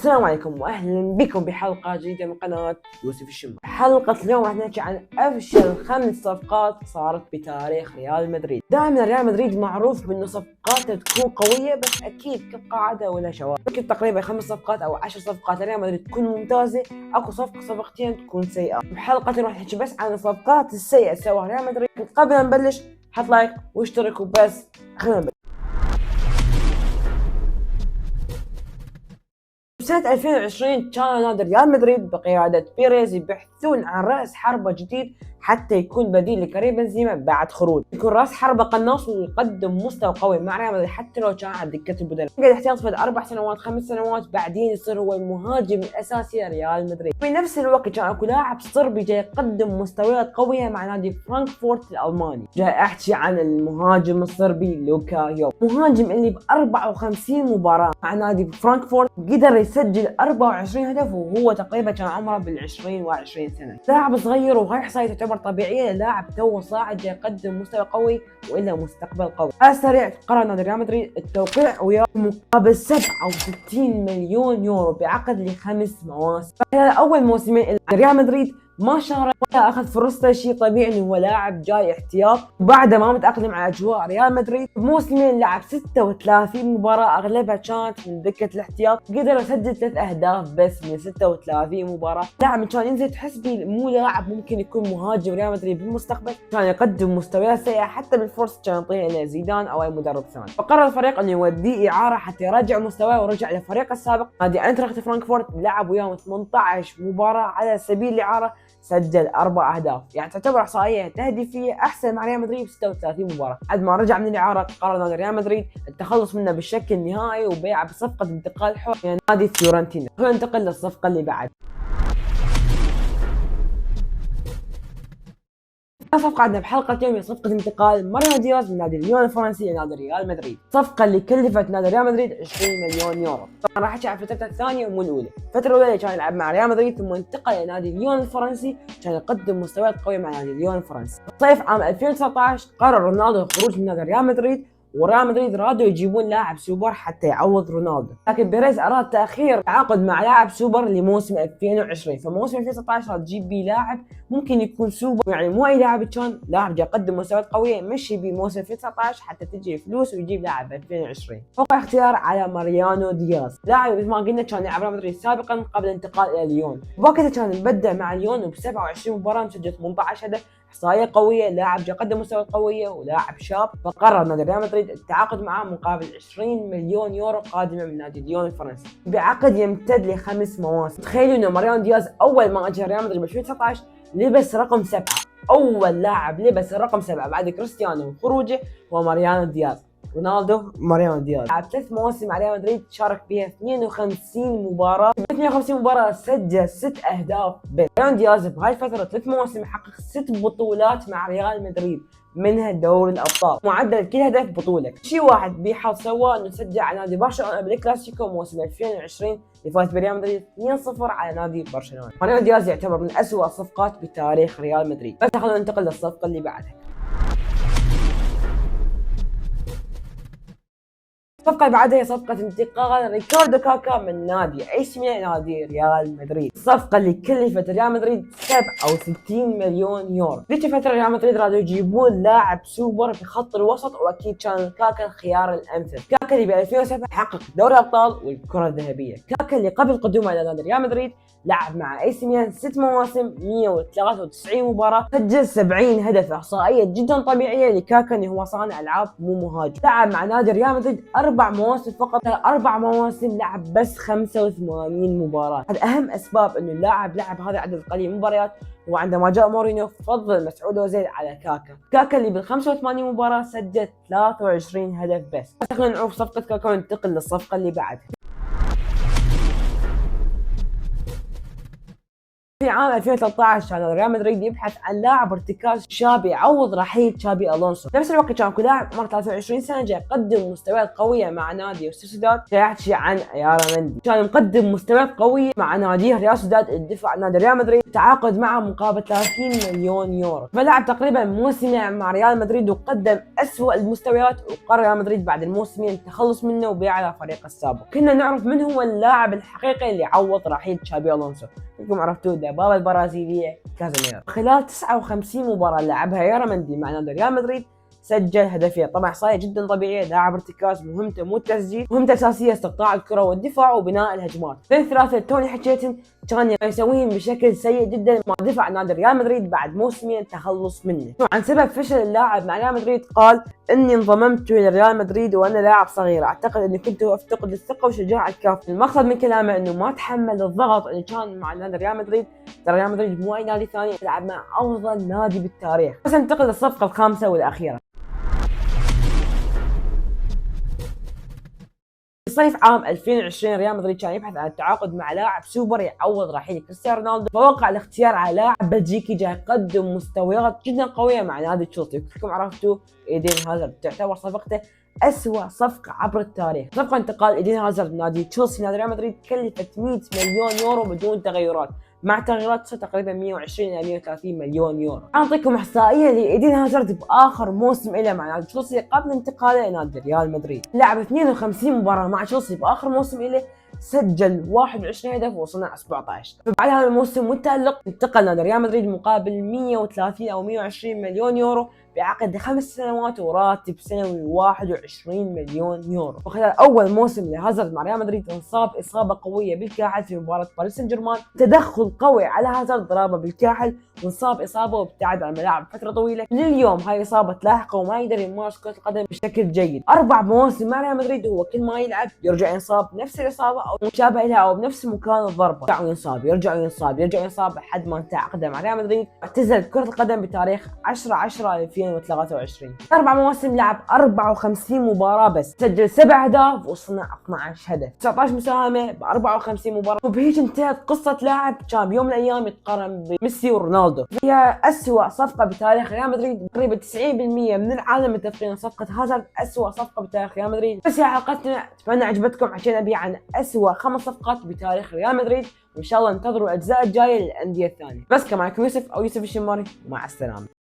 السلام عليكم واهلا بكم بحلقه جديده من قناه يوسف الشمر. حلقه اليوم راح نحكي عن افشل 5 صفقات صارت بتاريخ ريال مدريد. دائما ريال مدريد معروف بانه صفقاته تكون قويه، بس اكيد كقاعده ولا شواذ. ممكن تقريبا 5 صفقات او 10 صفقات لريال مدريد تكون ممتازه، اكو صفقتين تكون سيئه. بحلقه راح نحكي بس عن الصفقات السيئه سواها ريال مدريد. قبل ما نبلش حط لايك واشترك وبس. خلينا نبلش. بسنة 2020 كان نادي ريال مدريد بقيادة بيريز يبحثون عن رأس حربة جديد حتى يكون بديل لكريم بنزيما بعد خروج، يكون رأس حربة قناص ويقدم مستوى قوي مع ريال مدريد حتى لو كان على دكة البدلاء. يقعد احتياط في 4 سنوات 5 سنوات، بعدين يصير هو المهاجم الأساسي لريال مدريد. في نفس الوقت كان اكو لاعب صربي جاي يقدم مستويات قوية مع نادي فرانكفورت الألماني. جاي احكي عن المهاجم الصربي لوكا يوب، مهاجم اللي ب 54 مباراة مع نادي فرانكفورت قدر يسجل 24 هدف وهو تقريبا كان عمره بال20 و20 سنة. لاعب صغير وهاي احصائيته تعتبر طبيعية، لاعب تو صاعد جاي يقدم مستوى قوي وإله مستقبل قوي. على السريع قرر نادي ريال مدريد التوقيع وياه مقابل 67 مليون يورو بعقد ل5 مواسم. خلال أول موسمين ريال مدريد ما شارك ولا اخذ فرصته، شيء طبيعي انه هو لاعب جاي احتياط وبعده ما متاقلم على اجواء ريال مدريد. بموسمين لعب 36 مباراه اغلبها كانت من دكه الاحتياط، قدر يسجل 3 اهداف بس من 36 مباراه. لاعب كان ينزل تحس بيه مو لاعب ممكن يكون مهاجم ريال مدريد بالمستقبل، كان يقدم مستويات سيئه حتى بالفرص كان يعطيها الى زيدان او اي مدرب ثاني. فقرر الفريق انه يوديه اعاره حتى يرجع مستواه ورجع لفريقه السابق نادي انتراخت فرانكفورت. لعب وياهم 18 مباراه على سبيل الاعاره، سجل 4 اهداف، يعني تعتبر احصائيه تهديفيه احسن مع ريال مدريد ب 36 مباراه. بعد ما رجع من الاعاره قرر نادي ريال مدريد التخلص منه بالشكل النهائي وبيعه بصفقه انتقال حر الى نادي فيورنتينا. خلينا ننتقل للصفقه اللي بعد. صفقة عندنا بحلقة اليوم هي صفقة انتقال ماريانو دياز من نادي ليون الفرنسي لنادي ريال مدريد. الصفقة اللي كلفت نادي ريال مدريد 20 مليون يورو. طبعا راح احكي عن فترته الثانية ومو الأولى. الفترة الأولى اللي كان يلعب مع ريال مدريد ثم انتقل إلى نادي ليون الفرنسي كان يقدم مستويات قوية مع نادي ليون الفرنسي. صيف عام 2019 قرر رونالدو الخروج من نادي ريال مدريد، وريال مدريد رادوا يجيبون لاعب سوبر حتى يعوض رونالدو، لكن بيريز اراد تاخير التعاقد مع لاعب سوبر لموسم 2020. فموسم 2019 راد تجيب بيه لاعب ممكن يكون سوبر، يعني مو اي لاعب، كان لاعب جاي يقدم مستويات قويه مشي بيه موسم 2019 حتى تجي فلوس ويجيب لاعب 2020. وقع اختيار على ماريانو دياز، لاعب مثل ما قلنا كان يلعب ريال مدريد سابقا قبل الانتقال الى ليون. وقتها كان مبدع مع ليون وب 27 مباراه مسجل 18 هدف، احصائيه قويه، لاعب جاي يقدم مستوى قويه ولاعب شاب. فقرر نادي ريال مدريد التعاقد معه مقابل 20 مليون يورو قادمه من نادي ليون الفرنسي بعقد يمتد ل5 مواسم. تخيلوا انه ماريانو دياز اول ما اجى ريال مدريد ب 2019 لبس رقم 7، اول لاعب لبس الرقم 7 بعد كريستيانو وخروجه هو ماريانو دياز. رونالدو ماريانو دياز لعب 3 مواسم مع ريال مدريد شارك بها 52 مباراه، 52 مباراه سجل 6 اهداف بس. ماريانو دياز بهاي الفتره 3 مواسم حقق 6 بطولات مع ريال مدريد، منها دوري الابطال، معدل كل هدف بطوله. شيء واحد بيحظ سواه انه سجل على نادي برشلونه بالكلاسيكو موسم 2020 اللي فاز بريال مدريد 2-0 على نادي برشلونه. ماريانو دياز يعتبر من اسوء الصفقات بتاريخ ريال مدريد. بس خلينا ننتقل للصفقه اللي بعدها. الصفقة اللي بعدها هي صفقة انتقال ريكاردو كاكا من نادي اي سي ميلان نادي ريال مدريد. الصفقة اللي كلفت ريال مدريد 67 مليون يورو. ذيك الفترة ريال مدريد رادوا يجيبون لاعب سوبر في خط الوسط، واكيد كان كاكا الخيار الامثل. كاكا اللي ب 2007 حقق دوري الابطال والكرة الذهبية. كاكا اللي قبل قدومه الى نادي ريال مدريد لعب مع اي سي ميلان 6 مواسم 193 مباراة، سجل 70 هدف، احصائية جدا طبيعية لكاكا انه هو صانع العاب مو مهاجم. لعب مع نادي ريال مدريد 4 مواسم فقط، 4 مواسم لعب بس 85 مباراة. هذا اهم اسباب انه اللاعب لعب هذا عدد قليل من المباريات، وعندما جاء مورينيو فضل مسعود اوزيل على كاكا. كاكا اللي بال 85 مباراة سجل 23 هدف بس. خلينا نعوف صفقة كاكا وننتقل للصفقة اللي بعدها. في عام 2013 كان ريال مدريد يبحث عن لاعب ارتكاز شاب يعوض رحيل تشابي الونسو. نفس الوقت كان كل لاعب عمره 23 سنه جاي يقدم مستويات قويه مع نادي سوسيداد. يحكي عن يارامندي كان مقدم مستويات قويه مع ناديه ريال سوسيداد الدفاع عن نادي ريال مدريد، تعاقد معه مقابل 30 مليون يورو. فلعب تقريبا موسمين مع ريال مدريد وقدم اسوء المستويات، وقرر ريال مدريد بعد الموسمين التخلص منه وبيعه على فريق السابق. كنا نعرف من هو اللاعب الحقيقي اللي عوض رحيل تشابي الونسو. كلكم عرفتوه، دبابة البرازيلية كازيميرو. خلال 59 مباراة لعبها يارامندي مع نادي ريال مدريد سجل هدفين. طبعا احصائيه جدا طبيعيه، لاعب ارتكاز، مهمته مو التسجيل، مهمته الاساسيه استقطاع الكره والدفاع وبناء الهجمات. الثلاثه توني حكيتهم كان يسويهم بشكل سيء جدا مع دفاع نادي ريال مدريد بعد موسمين تخلص منه. عن سبب فشل اللاعب مع ريال مدريد قال: اني انضممت الى ريال مدريد وانا لاعب صغير، اعتقد اني كنت افتقد الثقه والشجاعه الكافيه. المقصد من كلامه انه ما تحمل الضغط اللي كان مع نادي ريال مدريد. ترى ريال مدريد مو اي نادي ثاني، يلعب مع افضل نادي بالتاريخ. بس انتقل للصفقه الخامسه والاخيره. في صيف عام 2020 ريال مدريد كان يبحث عن التعاقد مع لاعب سوبر يعوض رحيل كريستيانو رونالدو، فوقع الاختيار على لاعب بلجيكي جاي يقدم مستويات جدا قويه مع نادي تشيلسي. كلكم عرفتوا ايدين هازارد، تعتبر صفقته أسوأ صفقة عبر التاريخ. صفقة انتقال ايدين هازارد نادي تشيلسي نادي ريال مدريد كلفت 100 مليون يورو بدون تغيرات، مع تغييرات تقريبا 120 الى 130 مليون يورو. اعطيكم احصائيه لايدين هازارد باخر موسم له مع نادي تشيلسي قبل انتقاله الى نادي ريال مدريد. لعب 52 مباراه مع تشيلسي باخر موسم له، سجل 21 هدف وصنع 17. فبعد هذا الموسم والتألق انتقل نادي ريال مدريد مقابل 130 او 120 مليون يورو بعقد 5 سنوات وراتب سنوي 21 مليون يورو. وخلال اول موسم لهازارد مع ريال مدريد انصاب اصابه قويه بالكاحل في مباراه باريس سان جيرمان، تدخل قوي على هازارد ضربه بالكاحل وانصاب اصابه وابتعد عن الملاعب فتره طويله. لليوم هاي اصابه تلاحقه وما يقدر يمارس كره القدم بشكل جيد. 4 مواسم مع ريال مدريد هو كل ما يلعب يرجع ينصاب نفس الاصابه او مشابه لها او بنفس مكان الضربه، يرجع وينصاب يرجع وينصاب يرجع وينصاب لحد ما انتهى عقده مع ريال مدريد. اعتزل كره القدم بتاريخ 10/10/2023. 4 مواسم لعب 54 مباراه بس، سجل 7 اهداف وصنع 12 هدف، 19 مساهمه ب 54 مباراه. وبهيك انتهت قصه لاعب كان بيوم من الايام يتقارن بميسي ورونالدو. هي اسوء صفقه بتاريخ ريال مدريد، تقريبا 90% من العالم متفقين صفقه هازارد اسوء صفقه بتاريخ ريال مدريد. بس هي حلقتنا، اتمنى عجبتكم. حكينا بيها عن اسوء 5 صفقات بتاريخ ريال مدريد، وان شاء الله انتظروا الاجزاء الجايه للانديه الثانيه. بس كان معكم يوسف او يوسف الشماري، مع السلامه.